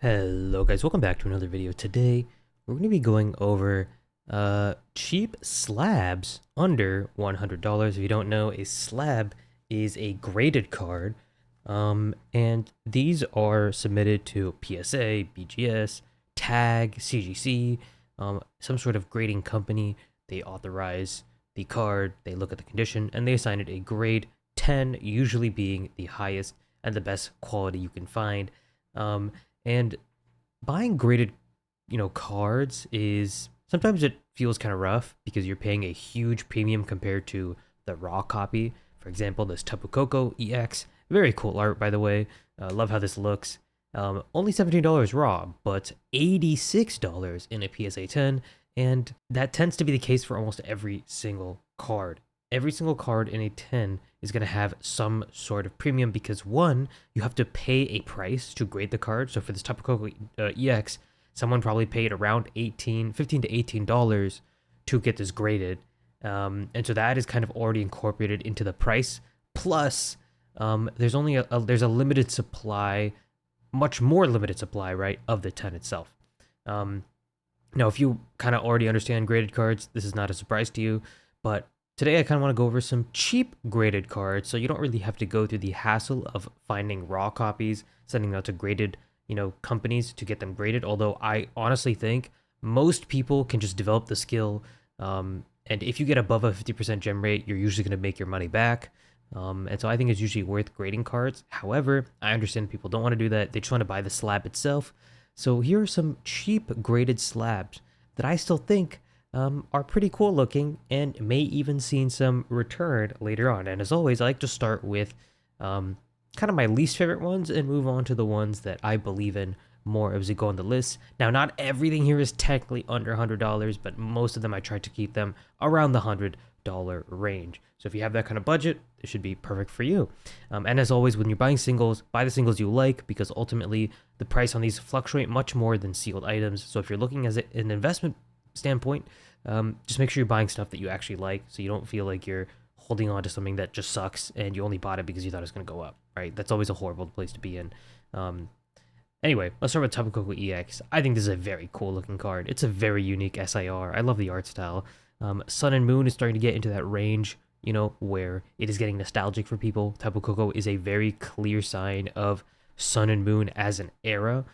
Hello guys, welcome back to another video. Today, we're going to be going over cheap slabs under $100. If you don't know, a slab is a graded card, and these are submitted to PSA, BGS, TAG, CGC, some sort of grading company. They authorize the card, they look at the condition, and they assign it a grade 10, usually being the highest and the best quality you can find. And buying graded, cards is sometimes it feels kind of rough because you're paying a huge premium compared to the raw copy. For example, this Tapu Koko EX, very cool art by the way. Love how this looks. Only $17 raw, but $86 in a PSA 10, and that tends to be the case for almost every single card. Every single card in a 10 is going to have some sort of premium because one, you have to pay a price to grade the card. So for this Tapu Koko EX, someone probably paid around $15 to $18 to get this graded. And so that is kind of already incorporated into the price. Plus, there's only there's a limited supply, much more limited supply, right, of the 10 itself. Now, if you kind of already understand graded cards, this is not a surprise to you, but today I kind of want to go over some cheap graded cards so you don't really have to go through the hassle of finding raw copies, sending them out to graded, companies to get them graded. Although I honestly think most people can just develop the skill, and if you get above a 50% gem rate, you're usually going to make your money back. And so I think it's usually worth grading cards. However, I understand people don't want to do that. They just want to buy the slab itself. So here are some cheap graded slabs that I still think are pretty cool looking and may even see some return later on. And as always, I like to start with kind of my least favorite ones and move on to the ones that I believe in more as we go on the list. Now, not everything here is technically under $100, but most of them I try to keep them around the $100 range. So if you have that kind of budget, it should be perfect for you. And as always, when you're buying singles, buy the singles you like because ultimately the price on these fluctuate much more than sealed items. So if you're looking as an investment standpoint, just make sure you're buying stuff that you actually like so you don't feel like you're holding on to something that just sucks and you only bought it because you thought it was going to go up, right? That's always a horrible place to be in. Anyway, let's start with Tapu Koko EX. I think this is a very cool looking card. It's a very unique SIR. I love the art style. Sun and Moon is starting to get into that range, where it is getting nostalgic for people. Tapu Koko is a very clear sign of Sun and Moon as an era.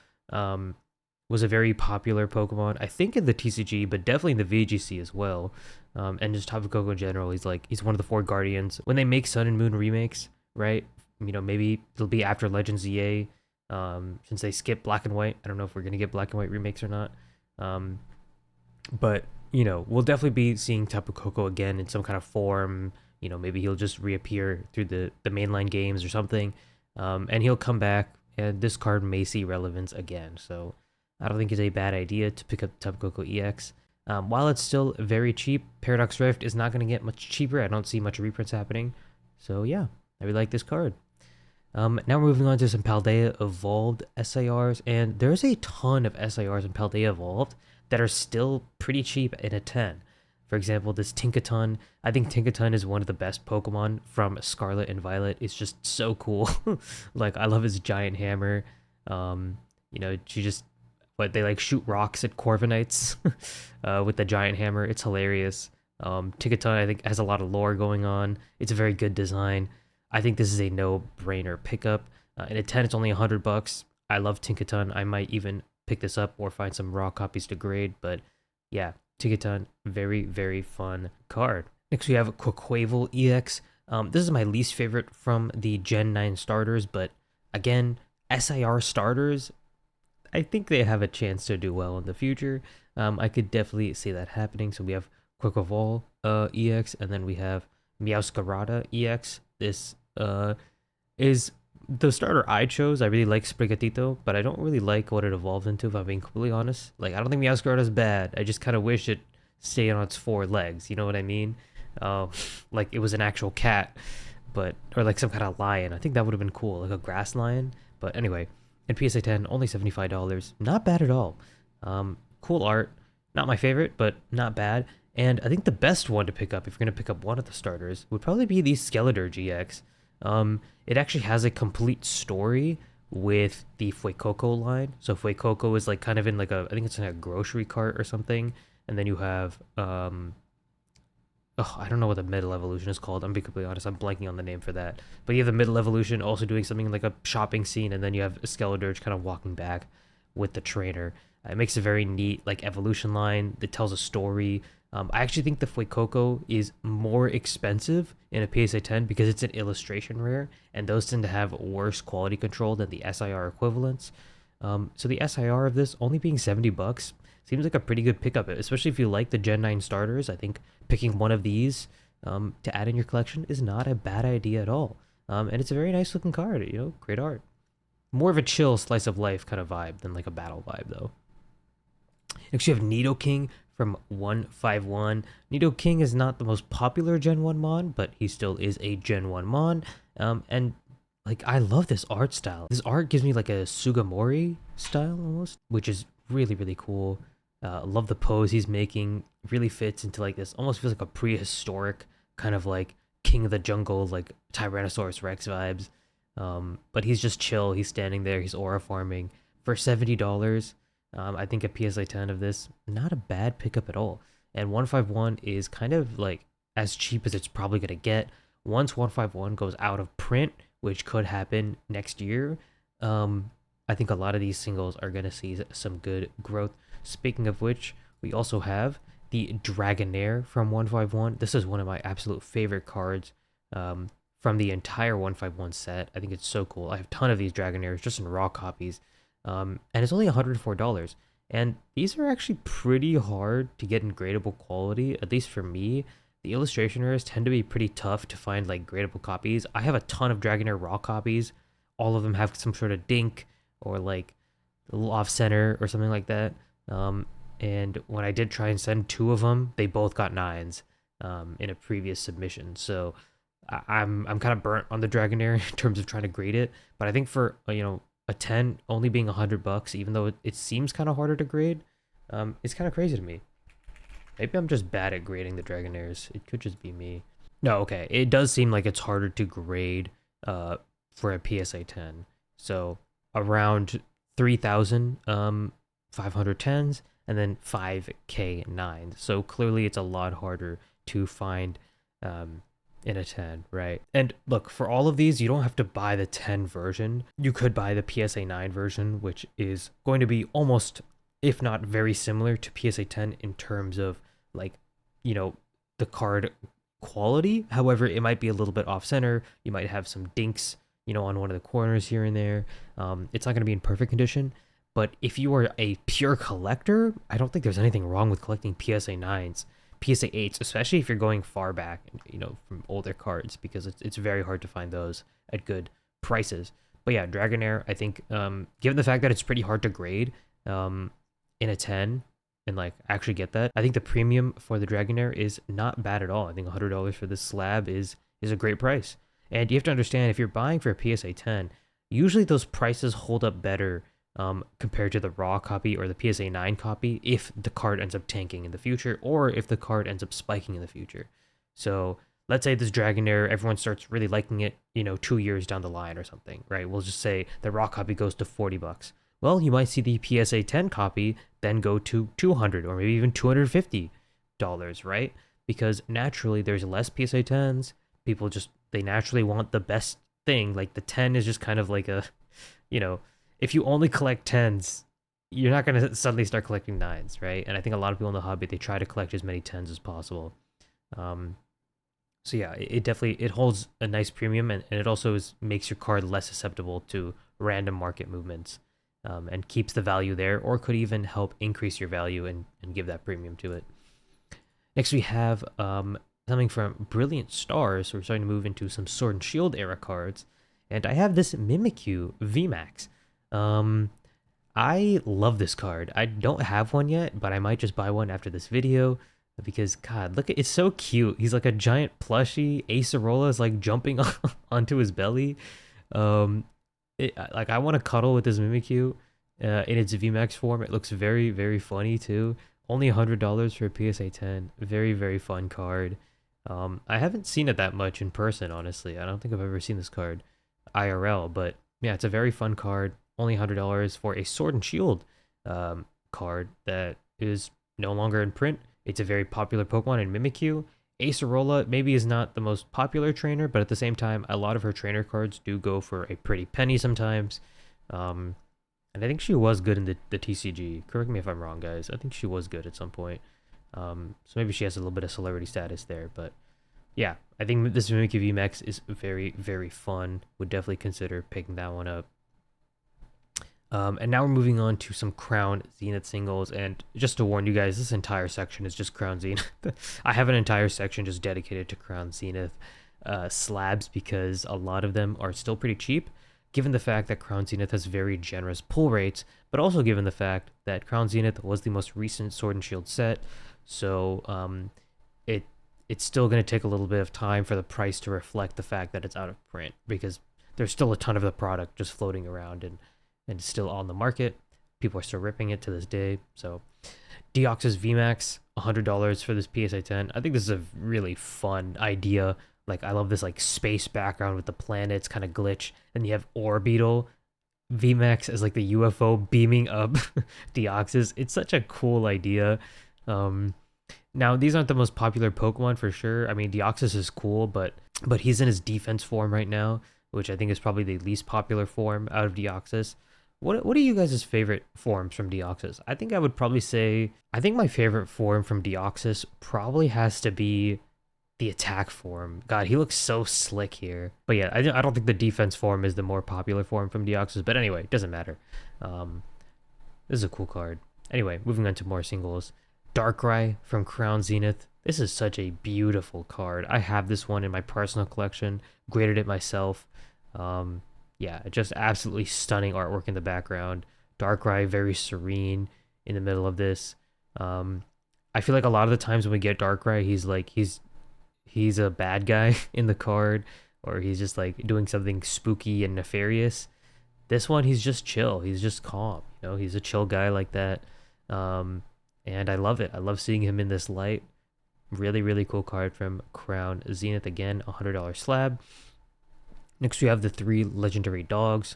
Was a very popular Pokemon, I think in the TCG, but definitely in the VGC as well. And just Tapu Koko in general, he's one of the 4 Guardians. When they make Sun and Moon remakes, right? Maybe it'll be after Legends EA, since they skipped Black and White. I don't know if we're gonna get Black and White remakes or not. But we'll definitely be seeing Tapu Koko again in some kind of form. Maybe he'll just reappear through the mainline games or something, and he'll come back, and this card may see relevance again. So I don't think it's a bad idea to pick up Tapu Koko EX. While it's still very cheap, Paradox Rift is not going to get much cheaper. I don't see much reprints happening. So yeah, I really like this card. Now we're moving on to some Paldea Evolved SIRs, and there's a ton of SIRs in Paldea Evolved that are still pretty cheap in a 10. For example, this Tinkaton. I think Tinkaton is one of the best Pokemon from Scarlet and Violet. It's just so cool. Like, I love his giant hammer. She just... But they shoot rocks at Corviknights with the giant hammer. It's hilarious. Tinkaton, I think, has a lot of lore going on. It's a very good design. I think this is a no-brainer pickup. In a 10, it's only $100. I love Tinkaton. I might even pick this up or find some raw copies to grade. But yeah, Tinkaton, very, very fun card. Next, we have Quaquaval EX. This is my least favorite from the Gen 9 starters. But again, SIR starters, I think they have a chance to do well in the future. I could definitely see that happening. So we have Quaquaval EX, and then we have Meowscarada EX. This is the starter I chose. I really like Sprigatito, but I don't really like what it evolved into, if I'm being completely honest. I don't think Meowscarada is bad. I just kind of wish it stayed on its 4 legs. You know what I mean? Like it was an actual cat, or like some kind of lion. I think that would have been cool, like a grass lion. But anyway. In PSA 10, only $75. Not bad at all. Cool art. Not my favorite, but not bad. And I think the best one to pick up, if you're going to pick up one of the starters, would probably be the Skeletor GX. It actually has a complete story with the Fuecoco line. So Fuecoco is like kind of in like a, I think it's in a grocery cart or something. And then you have, oh, I don't know what the middle evolution is called. I'm being completely honest. I'm blanking on the name for that. But you have the middle evolution also doing something like a shopping scene, and then you have Skeledirge kind of walking back with the trainer. It makes a very neat like evolution line that tells a story. I actually think the Fuecoco is more expensive in a PSA 10 because it's an illustration rare, and those tend to have worse quality control than the SIR equivalents. So the SIR of this only being $70 seems like a pretty good pickup, especially if you like the Gen 9 starters. I think picking one of these to add in your collection is not a bad idea at all. And it's a very nice looking card, you know, great art. More of a chill slice of life kind of vibe than like a battle vibe though. Next you have Nidoking from 151. Nidoking is not the most popular Gen 1 Mon, but he still is a Gen 1 Mon. And like I love this art style. This art gives me like a Sugamori style almost, which is really, really cool. Love the pose he's making. Really fits into like this, almost feels like a prehistoric kind of like King of the Jungle, like Tyrannosaurus Rex vibes. But he's just chill. He's standing there. He's aura farming for $70. I think a PSA 10 of this, not a bad pickup at all. And 151 is kind of like as cheap as it's probably gonna get. Once 151 goes out of print, which could happen next year, I think a lot of these singles are gonna see some good growth. Speaking of which, we also have the Dragonair from 151. This is one of my absolute favorite cards from the entire 151 set. I think it's so cool. I have a ton of these Dragonairs just in raw copies. And it's only $104. And these are actually pretty hard to get in gradable quality, at least for me. The illustration rares tend to be pretty tough to find like gradable copies. I have a ton of Dragonair raw copies. All of them have some sort of dink or like a little off center or something like that. And when I did try and send two of them, they both got 9s in a previous submission. So I'm kind of burnt on the Dragonair in terms of trying to grade it. But I think for a 10 only being $100, even though it seems kind of harder to grade, it's kind of crazy to me. Maybe I'm just bad at grading the Dragonairs. It could just be me. No, okay. It does seem like it's harder to grade for a PSA 10. So around 3,000 510s and then 5K 9s. So clearly it's a lot harder to find in a 10, right? And look, for all of these, you don't have to buy the 10 version. You could buy the PSA 9 version, which is going to be almost, if not very similar to PSA 10 in terms of like, the card quality. However, it might be a little bit off center. You might have some dinks, on one of the corners here and there. It's not going to be in perfect condition. But if you are a pure collector, I don't think there's anything wrong with collecting PSA 9s, PSA 8s, especially if you're going far back, from older cards, because it's very hard to find those at good prices. But yeah, Dragonair, I think, given the fact that it's pretty hard to grade in a 10 and like actually get that, I think the premium for the Dragonair is not bad at all. I think $100 for this slab is a great price. And you have to understand, if you're buying for a PSA 10, usually those prices hold up better compared to the raw copy or the PSA 9 copy if the card ends up tanking in the future or if the card ends up spiking in the future. So let's say this Dragonair, everyone starts really liking it, 2 years down the line or something, right? We'll just say the raw copy goes to $40. Well, you might see the PSA 10 copy then go to $200 or maybe even $250, right? Because naturally there's less PSA 10s. People they naturally want the best thing. Like the 10 is just kind of like a, if you only collect 10s, you're not going to suddenly start collecting 9s, right? And I think a lot of people in the hobby, they try to collect as many 10s as possible. So yeah, it definitely, it holds a nice premium, and it also makes your card less susceptible to random market movements, and keeps the value there, or could even help increase your value and give that premium to it. Next we have something from Brilliant Stars. So we're starting to move into some Sword and Shield era cards. And I have this Mimikyu VMAX. I love this card. I don't have one yet, but I might just buy one after this video because, God, look, it's so cute. He's like a giant plushie. Acerola is like jumping onto his belly. Like I want to cuddle with this Mimikyu in its VMAX form. It looks very, very funny too. Only $100 for a PSA 10. Very, very fun card. I haven't seen it that much in person, honestly. I don't think I've ever seen this card IRL, but yeah, it's a very fun card. Only $100 for a Sword and Shield card that is no longer in print. It's a very popular Pokemon in Mimikyu. Acerola maybe is not the most popular trainer, but at the same time, a lot of her trainer cards do go for a pretty penny sometimes. Um, and I think she was good in the TCG. Correct me if I'm wrong, guys. I think she was good at some point. So maybe she has a little bit of celebrity status there, but yeah, I think this Mimikyu VMAX is very, very fun. Would definitely consider picking that one up. And now we're moving on to some Crown Zenith singles. And just to warn you guys, this entire section is just Crown Zenith. I have an entire section just dedicated to Crown Zenith slabs because a lot of them are still pretty cheap, given the fact that Crown Zenith has very generous pull rates, but also given the fact that Crown Zenith was the most recent Sword and Shield set. So it's still going to take a little bit of time for the price to reflect the fact that it's out of print, because there's still a ton of the product just floating around and still on the market. People are still ripping it to this day. So Deoxys VMAX, $100 for this PSA 10. I think this is a really fun idea. Like, I love this like space background with the planets kind of glitch. And you have Orbeetle VMAX as like the UFO beaming up Deoxys. It's such a cool idea. Now, these aren't the most popular Pokemon for sure. I mean, Deoxys is cool, but he's in his defense form right now, which I think is probably the least popular form out of Deoxys. What are you guys' favorite forms from Deoxys? I think I would probably say, I think my favorite form from Deoxys probably has to be the attack form. God, he looks so slick here. But yeah, I don't think the defense form is the more popular form from Deoxys. But anyway, it doesn't matter. This is a cool card. Anyway, moving on to more singles. Darkrai from Crown Zenith. This is such a beautiful card. I have this one in my personal collection. Graded it myself. Yeah, just absolutely stunning artwork in the background. Darkrai very serene in the middle of this. I feel like a lot of the times when we get Darkrai, he's a bad guy in the card, or he's just like doing something spooky and nefarious. This one, he's just chill. He's just calm. You know, he's a chill guy like that. And I love it. I love seeing him in this light. Really, really cool card from Crown Zenith. Again, $100 slab. Next, we have the 3 legendary dogs.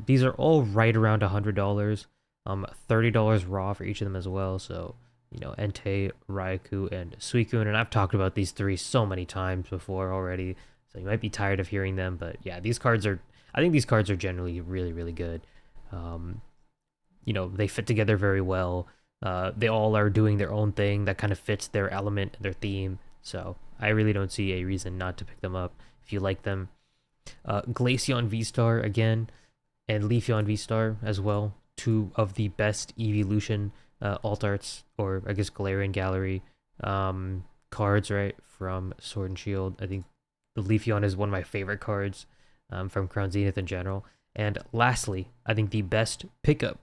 These are all right around $100. $30 raw for each of them as well. So, you know, Entei, Raikou, and Suicune. And I've talked about these 3 so many times before already, so you might be tired of hearing them. But yeah, I think these cards are generally really, really good. You know, they fit together very well. They all are doing their own thing that kind of fits their element, their theme. So I really don't see a reason not to pick them up if you like them. Glaceon V-Star again, and Leafeon V-Star as well. 2 of the best evolution alt arts, or I guess Galarian Gallery cards, right, from Sword and Shield. I think the Leafeon is one of my favorite cards from Crown Zenith in general. And lastly, I think the best pickup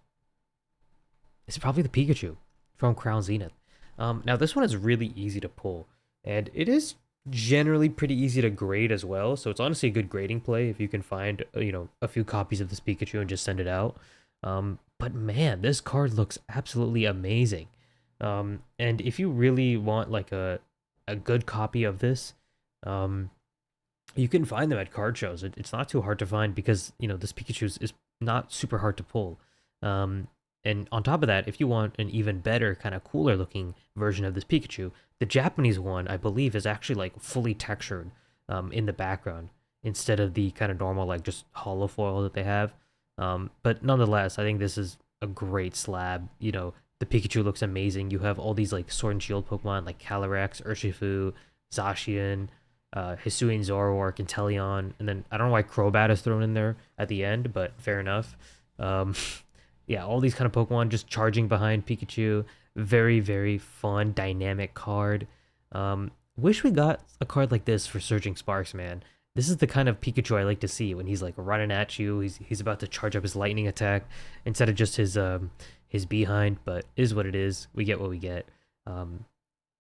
is probably the Pikachu from Crown Zenith. Now, this one is really easy to pull, and it is generally pretty easy to grade as well. So it's honestly a good grading play if you can find, you know, a few copies of this Pikachu and just send it out. But man, this card looks absolutely amazing. And if you really want like a good copy of this, you can find them at card shows. It's not too hard to find because, you know, this Pikachu is not super hard to pull. And on top of that, if you want an even better, kind of cooler looking version of this Pikachu, the Japanese one, I believe, is actually like fully textured in the background instead of the kind of normal, like just hollow foil that they have. But nonetheless, I think this is a great slab. You know, the Pikachu looks amazing. You have all these like Sword and Shield Pokemon like Calyrex, Urshifu, Zacian, Hisuian Zoroark, and Inteleon. And then I don't know why Crobat is thrown in there at the end, but fair enough. Yeah, all these kind of Pokemon just charging behind Pikachu. Very, very fun, dynamic card. Wish we got a card like this for Surging Sparks, man. This is the kind of Pikachu I like to see when he's like running at you. He's about to charge up his lightning attack instead of just his behind. But it is what it is. We get what we get.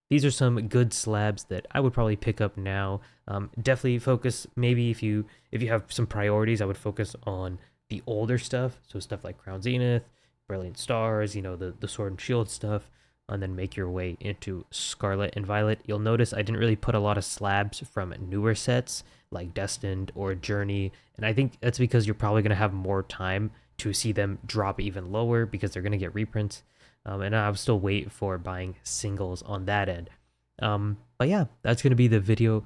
These are some good slabs that I would probably pick up now. Definitely focus, maybe if you have some priorities, I would focus on the older stuff, so stuff like Crown Zenith, Brilliant Stars, you know, the Sword and Shield stuff. and then make your way into Scarlet and Violet. You'll notice I didn't really put a lot of slabs from newer sets like Destined or Journey, and I think that's because you're probably going to have more time to see them drop even lower because they're going to get reprints. And I'll still wait for buying singles on that end. But yeah, that's going to be the video.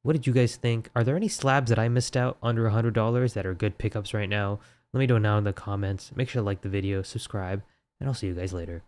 What did you guys think? Are there any slabs that I missed out under $100 that are good pickups right now? Let me know down in the comments. Make sure to like the video, subscribe, and I'll see you guys later.